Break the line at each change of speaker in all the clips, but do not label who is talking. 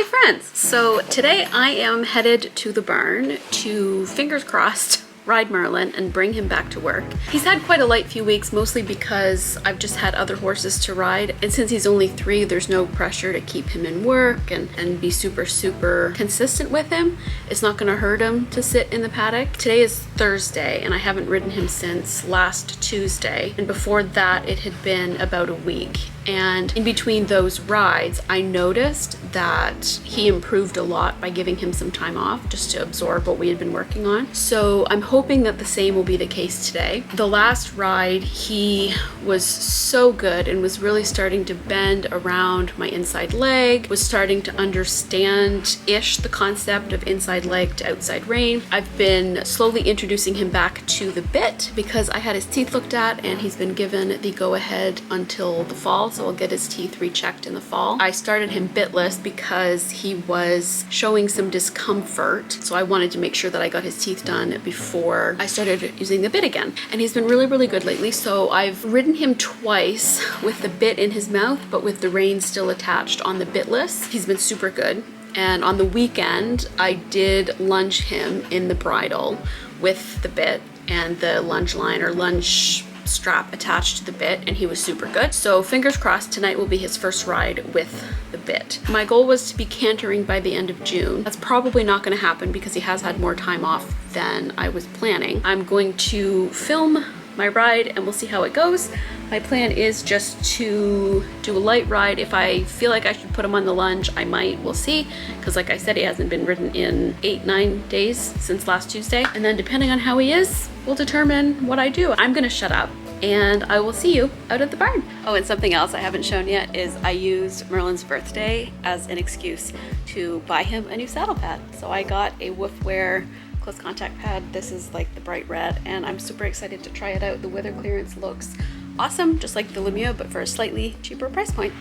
friends! So today I am headed to the barn to, fingers crossed, ride Merlin and bring him back to work. He's had quite a light few weeks, mostly because I've just had other horses to ride, and since he's only 3, there's no pressure to keep him in work and be super consistent with him. It's not going to hurt him to sit in the paddock. Today is Thursday and I haven't ridden him since last Tuesday, and before that it had been about a week. And in between those rides, I noticed that he improved a lot by giving him some time off just to absorb what we had been working on. So I'm hoping that the same will be the case today. The last ride, he was so good and was really starting to bend around my inside leg, was starting to understand-ish the concept of inside leg to outside rein. I've been slowly introducing him back to the bit because I had his teeth looked at and he's been given the go-ahead until the fall. So I'll get his teeth rechecked in the fall. I started him bitless because he was showing some discomfort. So I wanted to make sure that I got his teeth done before I started using the bit again. And he's been really good lately. So I've ridden him twice with the bit in his mouth, but with the rein still attached on the bitless. He's been super good. And on the weekend, I did lunge him in the bridle with the bit and the lunge line or lunge strap attached to the bit, and he was super good. So fingers crossed, tonight will be his first ride with the bit. My goal was to be cantering by the end of June. That's probably not going to happen because he has had more time off than I was planning. I'm going to film my ride and we'll see how it goes. My plan is just to do a light ride. If I feel like I should put him on the lunge, I might. We'll see. Because like I said, he hasn't been ridden in 8-9 days since last Tuesday. And then depending on how he is, we'll determine what I do. I'm gonna shut up and I will see you out at the barn. Oh, and something else I haven't shown yet is I used Merlin's birthday as an excuse to buy him a new saddle pad. So I got a Woofwear close contact pad. This is like the bright red and I'm super excited to try it out. The weather clearance looks awesome, just like the Lemieux, but for a slightly cheaper price point.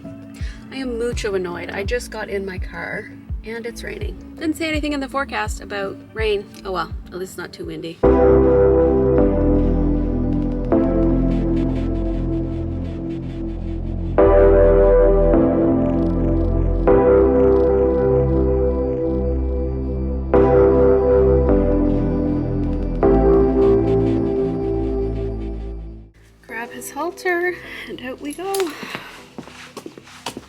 I am mucho annoyed. I just got in my car and it's raining. Didn't say anything in the forecast about rain. Oh well, at least it's not too windy. His halter and out we go.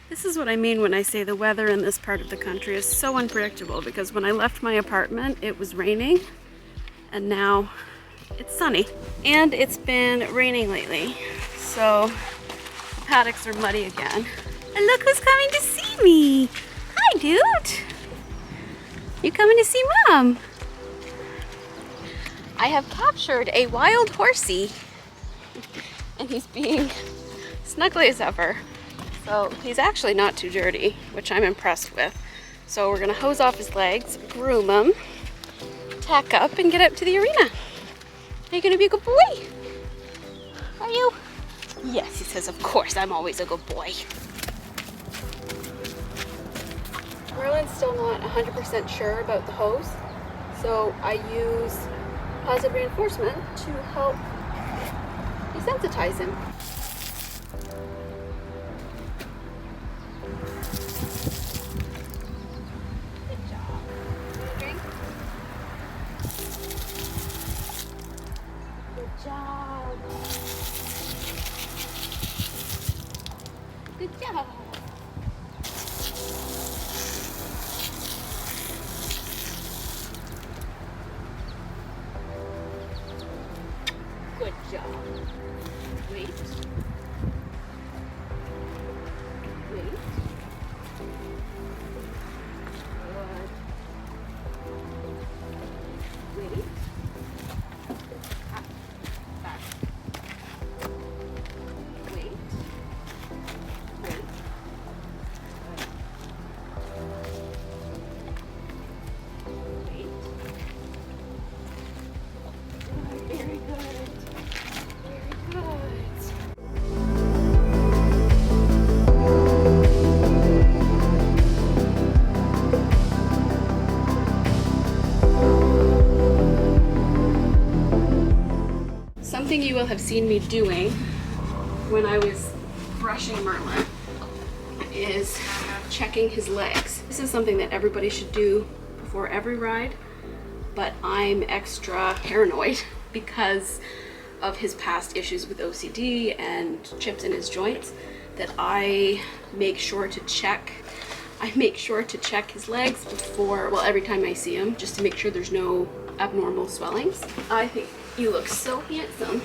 This is what I mean when I say the weather in this part of the country is so unpredictable, because when I left my apartment it was raining and now it's sunny, and it's been raining lately, so the paddocks are muddy again. And look who's coming to see me. Hi dude, you coming to see Mom? I have captured a wild horsey and he's being snuggly as ever. So he's actually not too dirty, which I'm impressed with. So we're gonna hose off his legs, groom him, tack up, and get out to the arena. Are you gonna be a good boy? Are you? Yes, he says, of course, I'm always a good boy. Merlin's still not 100% sure about the hose, so I use positive reinforcement to help desensitize him. Good job. Drink. Good job. Good job. Good job. Wait. Wait. Good. Wait. Back. Wait. Wait. Wait. Very good. Something you will have seen me doing when I was brushing Merlin is checking his legs. This is something that everybody should do before every ride, but I'm extra paranoid because of his past issues with OCD and chips in his joints, that I make sure to check his legs before, well, every time I see him, just to make sure there's no abnormal swellings. I think you look so handsome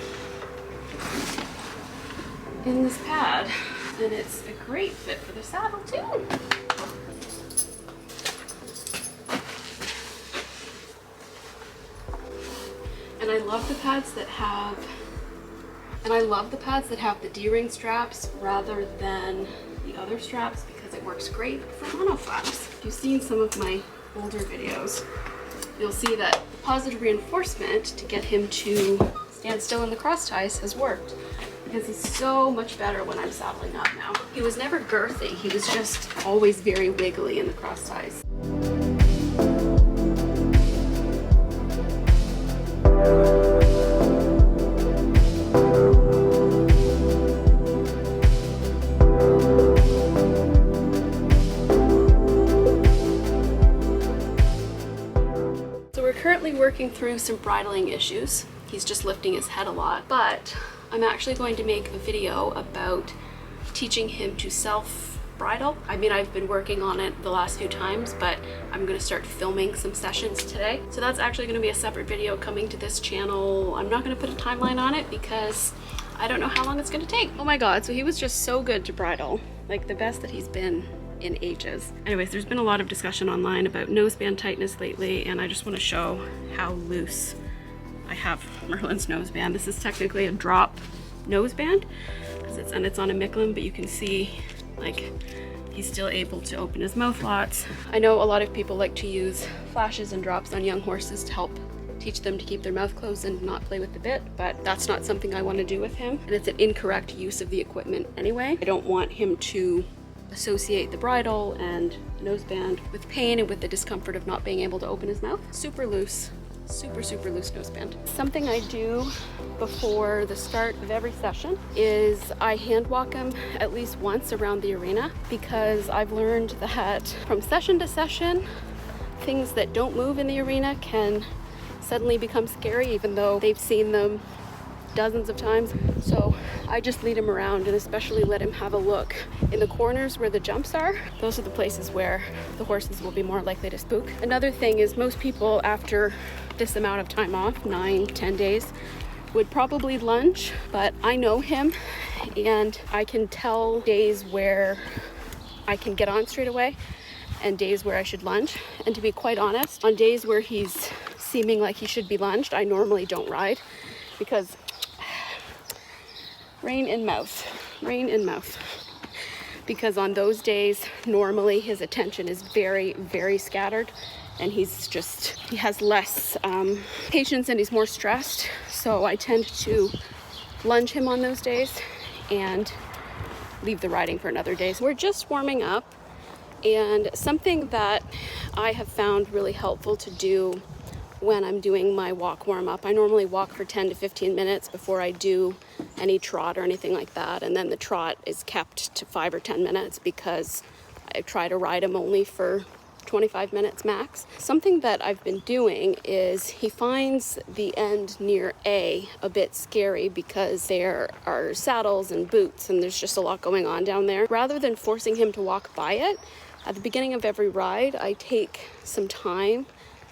in this pad, and it's a great fit for the saddle too. And I love the pads that have the D-ring straps rather than the other straps, because it works great for monoflaps. If you've seen some of my older videos, you'll see that the positive reinforcement to get him to stand still in the cross ties has worked, because he's so much better when I'm saddling up now. He was never girthy, he was just always very wiggly in the cross ties. Currently working through some bridling issues. He's just lifting his head a lot, but I'm actually going to make a video about teaching him to self-bridle. I mean, I've been working on it the last few times, but I'm going to start filming some sessions today. So that's actually going to be a separate video coming to this channel. I'm not going to put a timeline on it because I don't know how long it's going to take. Oh my god, so he was just so good to bridle. Like the best that he's been in ages. Anyways, there's been a lot of discussion online about noseband tightness lately, and I just want to show how loose I have Merlin's noseband. This is technically a drop noseband because it's on a Micklin, but you can see like he's still able to open his mouth lots. I know a lot of people like to use flashes and drops on young horses to help teach them to keep their mouth closed and not play with the bit, but that's not something I want to do with him, and it's an incorrect use of the equipment anyway. I don't want him to associate the bridle and noseband with pain and with the discomfort of not being able to open his mouth. Super loose, super loose noseband. Something I do before the start of every session is I hand walk him at least once around the arena, because I've learned that from session to session, things that don't move in the arena can suddenly become scary, even though they've seen them dozens of times. So I just lead him around, and especially let him have a look in the corners where the jumps are. Those are the places where the horses will be more likely to spook. Another thing is, most people after this amount of time off, 9-10 days, would probably lunge, but I know him and I can tell days where I can get on straight away and days where I should lunge. And to be quite honest, on days where he's seeming like he should be lunged, I normally don't ride, because rein in mouth, because on those days normally his attention is very scattered, and he has less patience and he's more stressed. So I tend to lunge him on those days and leave the riding for another day. So we're just warming up, and something that I have found really helpful to do when I'm doing my walk warm up, I normally walk for 10 to 15 minutes before I do any trot or anything like that, and then the trot is kept to 5 or 10 minutes because I try to ride him only for 25 minutes max. Something that I've been doing is, he finds the end near A a bit scary because there are saddles and boots and there's just a lot going on down there. Rather than forcing him to walk by it, at the beginning of every ride, I take some time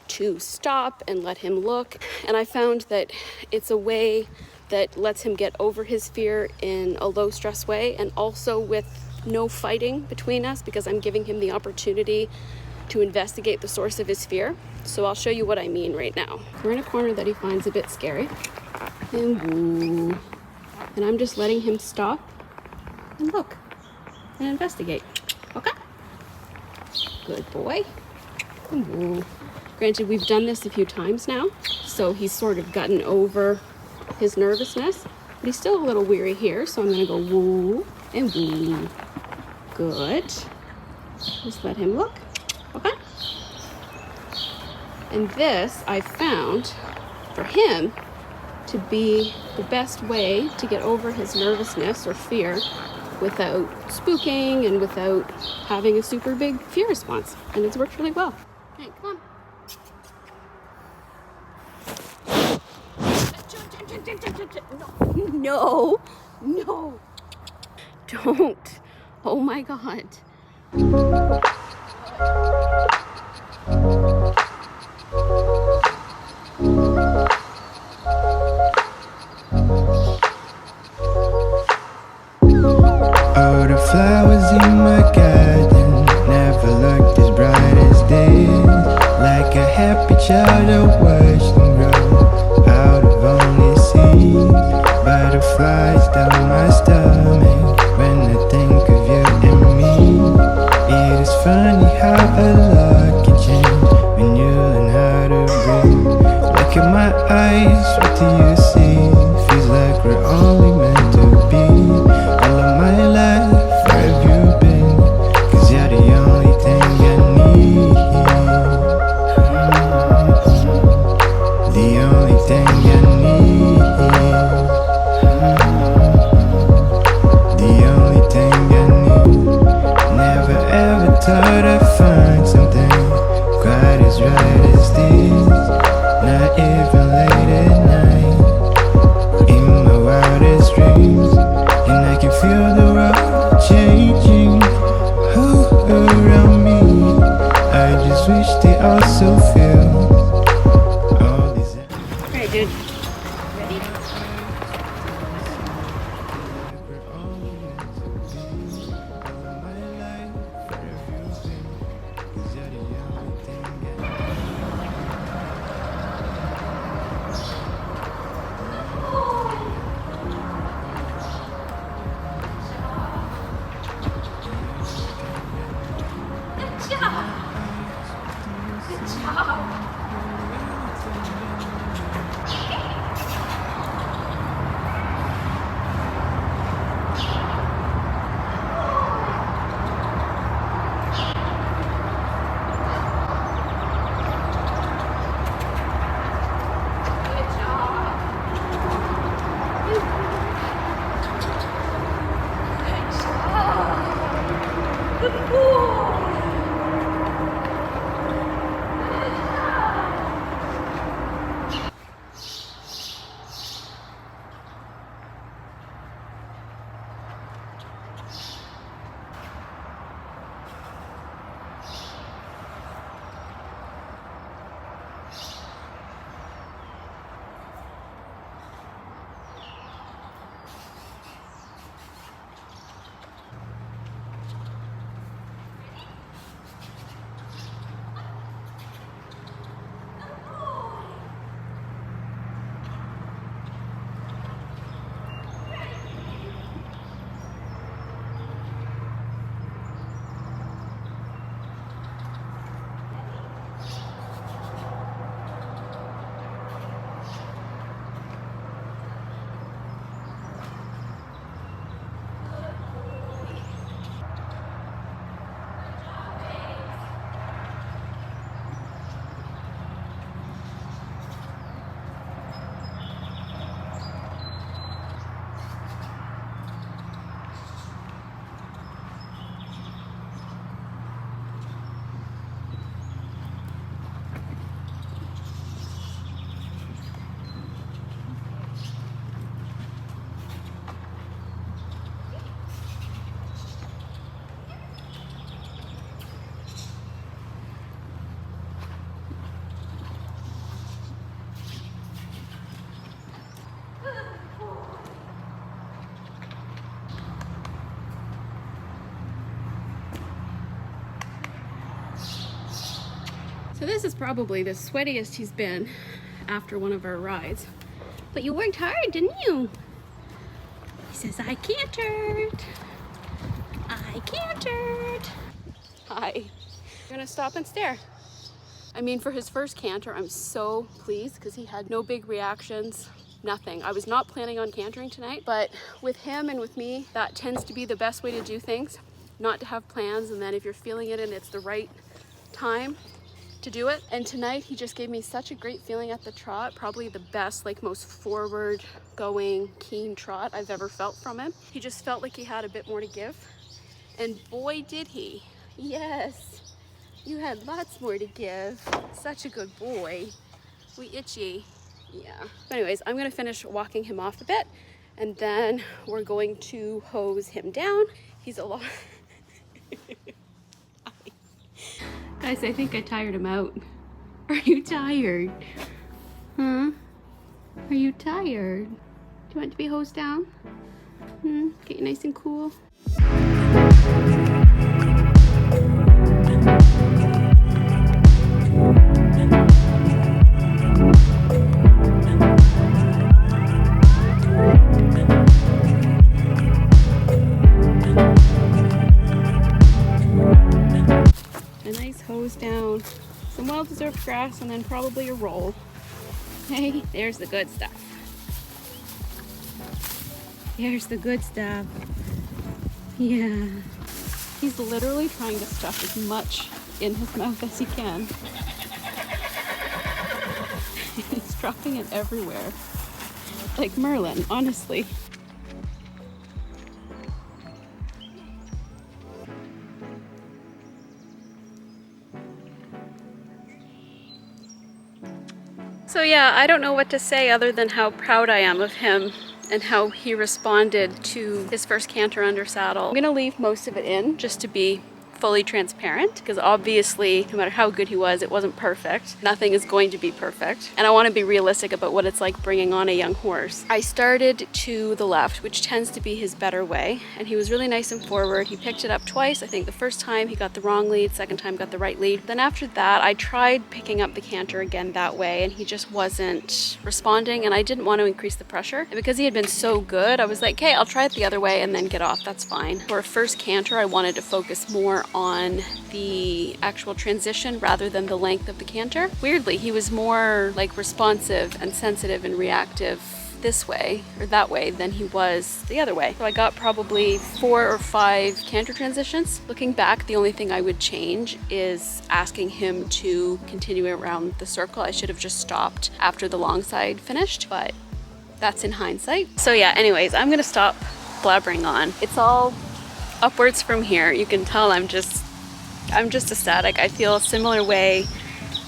to stop and let him look. And I found that it's a way that lets him get over his fear in a low stress way, and also with no fighting between us, because I'm giving him the opportunity to investigate the source of his fear. So I'll show you what I mean right now. We're in a corner that he finds a bit scary, and I'm just letting him stop and look and investigate. Okay, good boy. Ooh. Granted, we've done this a few times now, so he's sort of gotten over his nervousness, but he's still a little weary here, so I'm gonna go woo and woo. Good. Just let him look. Okay. And this I found for him to be the best way to get over his nervousness or fear without spooking and without having a super big fear response. And it's worked really well. Okay, come on. No, no, don't. Oh my God.
All the flowers in my garden never looked as bright as this. Like a happy child I watched them grow out of only seeds. Butterflies down my stomach when I think of you and me. It is funny how a lot can change when you learn how to breathe. Look at my eyes, what do you see? Feels like we're only meant to be. All of my life, where have you been? 'Cause you're the only thing I need. The only thing I need. The only thing I need. Never ever thought I'd find something quite as right as this. Not even late at night, in my wildest dreams. And I can feel the world changing around me. I just wish they also feel all these.
All right, dude. Ready? So this is probably the sweatiest he's been after one of our rides. But you worked hard, didn't you? He says, I cantered. I cantered. Hi. You're gonna stop and stare. I mean, for his first canter, I'm so pleased because he had no big reactions, nothing. I was not planning on cantering tonight, but with him and with me, that tends to be the best way to do things, not to have plans, and then if you're feeling it and it's the right time, to do it. And tonight he just gave me such a great feeling at the trot, probably the best, like most forward going, keen trot I've ever felt from him. He just felt like he had a bit more to give. And boy, did he. Yes, you had lots more to give. Such a good boy. We itchy. Yeah. But anyways, I'm gonna finish walking him off a bit and then we're going to hose him down. He's a lot. Guys, I think I tired him out. Are you tired? Huh? Are you tired? Do you want it to be hosed down? Get you nice and cool. A nice hose down, some well-deserved grass, and then probably a roll. Hey, there's the good stuff. Here's the good stuff. Yeah. He's literally trying to stuff as much in his mouth as he can. He's dropping it everywhere. Like Merlin, honestly. So yeah, I don't know what to say other than how proud I am of him and how he responded to his first canter under saddle. I'm gonna leave most of it in just to be fully transparent, because obviously no matter how good he was, it wasn't perfect. Nothing is going to be perfect, and I want to be realistic about what it's like bringing on a young horse. I started to the left, which tends to be his better way, and he was really nice and forward. He picked it up twice. I think the first time he got the wrong lead, second time got the right lead. Then after that I tried picking up the canter again that way, and he just wasn't responding, and I didn't want to increase the pressure. And because he had been so good, I was like, okay, I'll try it the other way and then get off, that's fine. For a first canter, I wanted to focus more on the actual transition rather than the length of the canter. Weirdly, he was more like responsive and sensitive and reactive this way or that way than he was the other way. So I got probably 4 or 5 canter transitions. Looking back, the only thing I would change is asking him to continue around the circle. I should have just stopped after the long side finished, but that's in hindsight. So yeah, anyways, I'm gonna stop blabbering on. It's all upwards from here. You can tell I'm just ecstatic. I feel a similar way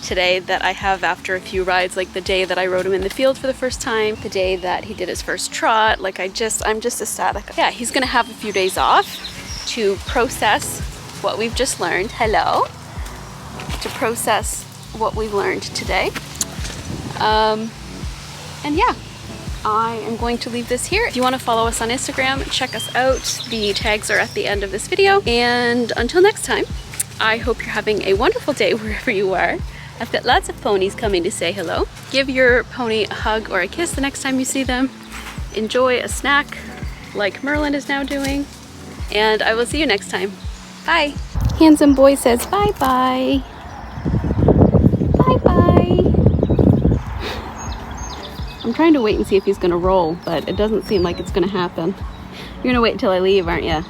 today that I have after a few rides, like the day that I rode him in the field for the first time, the day that he did his first trot. Like I'm just ecstatic. Yeah, he's gonna have a few days off to process what we've just learned. Hello. To process what we've learned today. And yeah, I am going to leave this here. If you want to follow us on Instagram, check us out. The tags are at the end of this video. And until next time, I hope you're having a wonderful day wherever you are. I've got lots of ponies coming to say hello. Give your pony a hug or a kiss the next time you see them. Enjoy a snack like Merlin is now doing. And I will see you next time. Bye. Handsome boy says bye-bye. Bye-bye. I'm trying to wait and see if he's gonna roll, but it doesn't seem like it's gonna happen. You're gonna wait until I leave, aren't you?